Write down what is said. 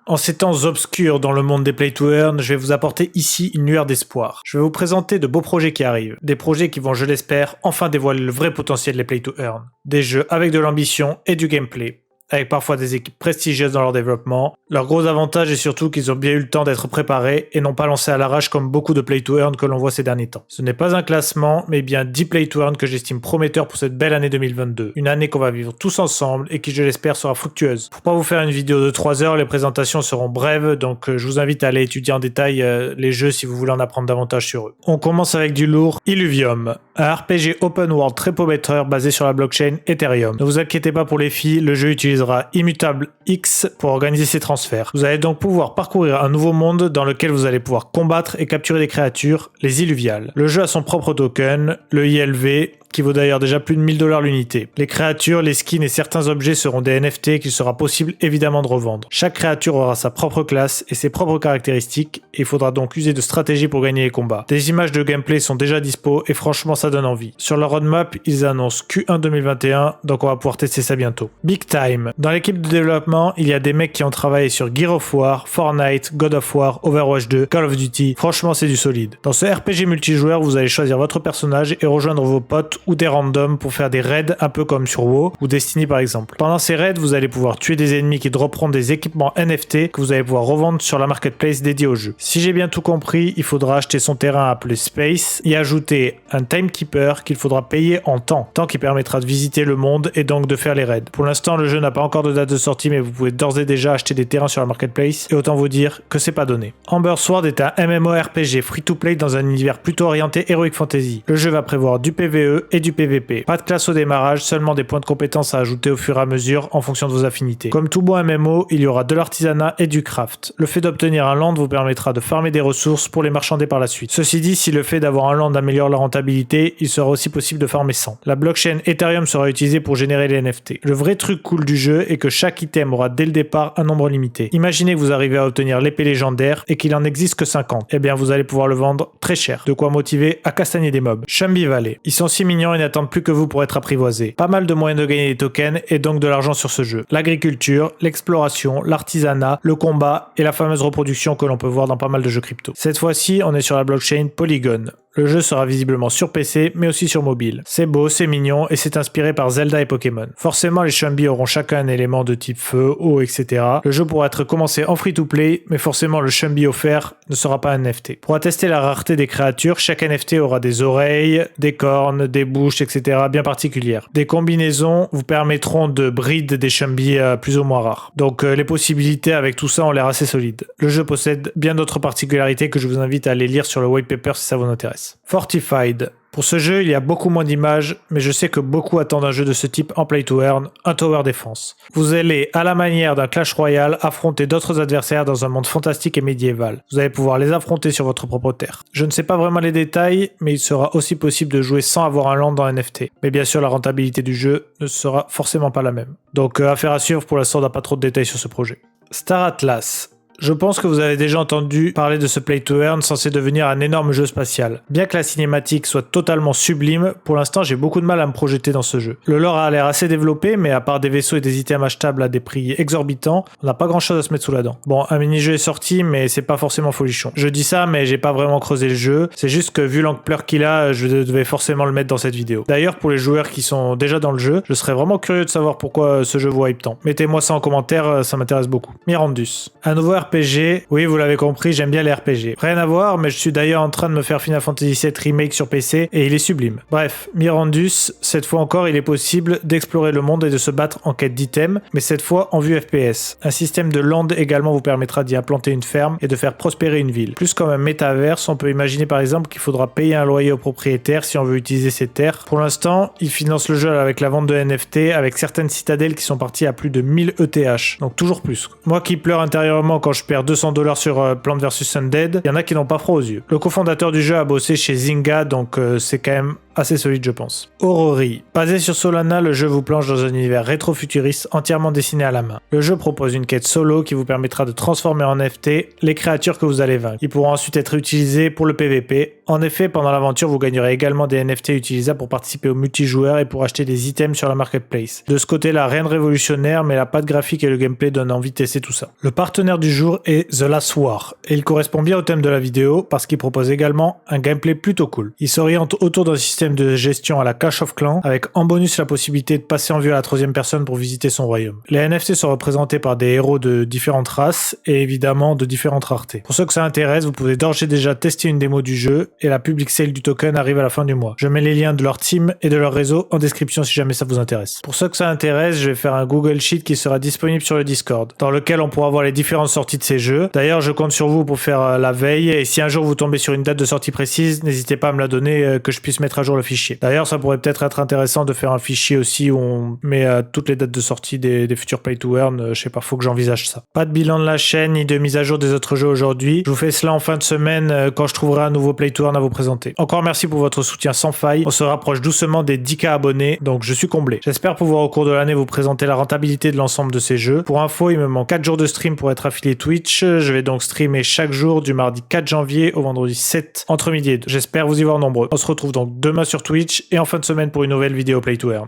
En ces temps obscurs dans le monde des Play to Earn, je vais vous apporter ici une lueur d'espoir. Je vais vous présenter de beaux projets qui arrivent. Des projets qui vont, je l'espère, enfin dévoiler le vrai potentiel des Play to Earn. Des jeux avec de l'ambition et du gameplay, avec parfois des équipes prestigieuses dans leur développement. Leur gros avantage est surtout qu'ils ont bien eu le temps d'être préparés et non pas lancés à l'arrache comme beaucoup de Play to Earn que l'on voit ces derniers temps. Ce n'est pas un classement, mais bien 10 Play to Earn que j'estime prometteur pour cette belle année 2022. Une année qu'on va vivre tous ensemble et qui, je l'espère, sera fructueuse. Pour pas vous faire une vidéo de 3 heures, les présentations seront brèves, donc je vous invite à aller étudier en détail les jeux si vous voulez en apprendre davantage sur eux. On commence avec du lourd, Illuvium, un RPG open world très prometteur basé sur la blockchain Ethereum. Ne vous inquiétez pas pour les filles, le jeu utilisera Immutable X pour organiser ses transferts. Vous allez donc pouvoir parcourir un nouveau monde dans lequel vous allez pouvoir combattre et capturer des créatures, les Illuviales. Le jeu a son propre token, le ILV, qui vaut d'ailleurs déjà plus de 1000 $ l'unité. Les créatures, les skins et certains objets seront des NFT qu'il sera possible évidemment de revendre. Chaque créature aura sa propre classe et ses propres caractéristiques et il faudra donc user de stratégie pour gagner les combats. Des images de gameplay sont déjà dispo et franchement ça donne envie. Sur leur roadmap, ils annoncent Q1 2021, donc on va pouvoir tester ça bientôt. Big Time. Dans l'équipe de développement, il y a des mecs qui ont travaillé sur Gears of War, Fortnite, God of War, Overwatch 2, Call of Duty. Franchement c'est du solide. Dans ce RPG multijoueur, vous allez choisir votre personnage et rejoindre vos potes ou des randoms pour faire des raids un peu comme sur WoW ou Destiny par exemple. Pendant ces raids, vous allez pouvoir tuer des ennemis qui dropperont des équipements NFT que vous allez pouvoir revendre sur la marketplace dédiée au jeu. Si j'ai bien tout compris, il faudra acheter son terrain appelé Space et ajouter un timekeeper qu'il faudra payer en temps qui permettra de visiter le monde et donc de faire les raids. Pour l'instant, le jeu n'a pas encore de date de sortie, mais vous pouvez d'ores et déjà acheter des terrains sur la marketplace et autant vous dire que c'est pas donné. Amber Sword est un MMORPG free-to-play dans un univers plutôt orienté Heroic Fantasy. Le jeu va prévoir du PvE et du PvP. Pas de classe au démarrage, seulement des points de compétence à ajouter au fur et à mesure en fonction de vos affinités. Comme tout bon MMO, il y aura de l'artisanat et du craft. Le fait d'obtenir un land vous permettra de farmer des ressources pour les marchander par la suite. Ceci dit, si le fait d'avoir un land améliore la rentabilité, il sera aussi possible de farmer 100. La blockchain Ethereum sera utilisée pour générer les NFT. Le vrai truc cool du jeu est que chaque item aura dès le départ un nombre limité. Imaginez que vous arrivez à obtenir l'épée légendaire et qu'il en existe que 50. Eh bien vous allez pouvoir le vendre très cher. De quoi motiver à castagner des mobs. Shambi Valley. Ils sont si mignons et n'attendent plus que vous pour être apprivoisés. Pas mal de moyens de gagner des tokens et donc de l'argent sur ce jeu. L'agriculture, l'exploration, l'artisanat, le combat et la fameuse reproduction que l'on peut voir dans pas mal de jeux crypto. Cette fois-ci, on est sur la blockchain Polygon. Le jeu sera visiblement sur PC, mais aussi sur mobile. C'est beau, c'est mignon, et c'est inspiré par Zelda et Pokémon. Forcément, les Shambi auront chacun un élément de type feu, eau, etc. Le jeu pourra être commencé en free-to-play, mais forcément le Shambi offert ne sera pas un NFT. Pour attester la rareté des créatures, chaque NFT aura des oreilles, des cornes, des bouches, etc. bien particulières. Des combinaisons vous permettront de breed des Shambi plus ou moins rares. Donc les possibilités avec tout ça ont l'air assez solides. Le jeu possède bien d'autres particularités que je vous invite à aller lire sur le white paper si ça vous intéresse. Fortified. Pour ce jeu, il y a beaucoup moins d'images, mais je sais que beaucoup attendent un jeu de ce type en Play to Earn, un Tower Defense. Vous allez, à la manière d'un Clash Royale, affronter d'autres adversaires dans un monde fantastique et médiéval. Vous allez pouvoir les affronter sur votre propre terre. Je ne sais pas vraiment les détails, mais il sera aussi possible de jouer sans avoir un land dans NFT. Mais bien sûr, la rentabilité du jeu ne sera forcément pas la même. Donc affaire à suivre, pour l'instant on n'a pas trop de détails sur ce projet. Star Atlas. Je pense que vous avez déjà entendu parler de ce Play to Earn censé devenir un énorme jeu spatial. Bien que la cinématique soit totalement sublime, pour l'instant j'ai beaucoup de mal à me projeter dans ce jeu. Le lore a l'air assez développé, mais à part des vaisseaux et des items achetables à des prix exorbitants, on n'a pas grand chose à se mettre sous la dent. Bon, un mini-jeu est sorti, mais c'est pas forcément folichon. Je dis ça, mais j'ai pas vraiment creusé le jeu, c'est juste que vu l'ampleur qu'il a, je devais forcément le mettre dans cette vidéo. D'ailleurs, pour les joueurs qui sont déjà dans le jeu, je serais vraiment curieux de savoir pourquoi ce jeu vous hype tant. Mettez-moi ça en commentaire, ça m'intéresse beaucoup. Mirandus. Un nouveau RPG, oui vous l'avez compris, j'aime bien les RPG. Rien à voir, mais je suis d'ailleurs en train de me faire Final Fantasy VII Remake sur PC et il est sublime. Bref, Mirandus, cette fois encore il est possible d'explorer le monde et de se battre en quête d'items, mais cette fois en vue FPS. Un système de land également vous permettra d'y implanter une ferme et de faire prospérer une ville. Plus comme un métaverse, on peut imaginer par exemple qu'il faudra payer un loyer au propriétaire si on veut utiliser ses terres. Pour l'instant, il finance le jeu avec la vente de NFT, avec certaines citadelles qui sont parties à plus de 1000 ETH, donc toujours plus. Moi qui pleure intérieurement quand je perds 200 $ sur Plants vs Undead, il y en a qui n'ont pas froid aux yeux. Le cofondateur du jeu a bossé chez Zynga, donc c'est quand même assez solide je pense. Orrery. Basé sur Solana, le jeu vous plonge dans un univers rétro-futuriste entièrement dessiné à la main. Le jeu propose une quête solo qui vous permettra de transformer en NFT les créatures que vous allez vaincre. Ils pourront ensuite être utilisés pour le PVP, En effet, pendant l'aventure, vous gagnerez également des NFT utilisables pour participer au multijoueur et pour acheter des items sur la marketplace. De ce côté-là, rien de révolutionnaire, mais la patte graphique et le gameplay donnent envie de tester tout ça. Le partenaire du jour est The Last War, et il correspond bien au thème de la vidéo parce qu'il propose également un gameplay plutôt cool. Il s'oriente autour d'un système de gestion à la Clash of Clans, avec en bonus la possibilité de passer en vue à la troisième personne pour visiter son royaume. Les NFT sont représentés par des héros de différentes races et évidemment de différentes raretés. Pour ceux que ça intéresse, vous pouvez d'ores et déjà tester une démo du jeu et la public sale du token arrive à la fin du mois. Je mets les liens de leur team et de leur réseau en description si jamais ça vous intéresse. Pour ceux que ça intéresse, je vais faire un Google Sheet qui sera disponible sur le Discord, dans lequel on pourra voir les différentes sorties de ces jeux. D'ailleurs, je compte sur vous pour faire la veille et si un jour vous tombez sur une date de sortie précise, n'hésitez pas à me la donner que je puisse mettre à jour le fichier. D'ailleurs, ça pourrait peut-être être intéressant de faire un fichier aussi où on met toutes les dates de sortie des futurs Play to Earn. Je sais pas, faut que j'envisage ça. Pas de bilan de la chaîne ni de mise à jour des autres jeux aujourd'hui. Je vous fais cela en fin de semaine quand je trouverai un nouveau Play to Earn à vous présenter. Encore merci pour votre soutien sans faille. On se rapproche doucement des 10K abonnés, donc je suis comblé. J'espère pouvoir au cours de l'année vous présenter la rentabilité de l'ensemble de ces jeux. Pour info, il me manque 4 jours de stream pour être affilié Twitch. Je vais donc streamer chaque jour du mardi 4 janvier au vendredi 7 entre midi et 2. J'espère vous y voir nombreux. On se retrouve donc demain sur Twitch et en fin de semaine pour une nouvelle vidéo Play to Earn.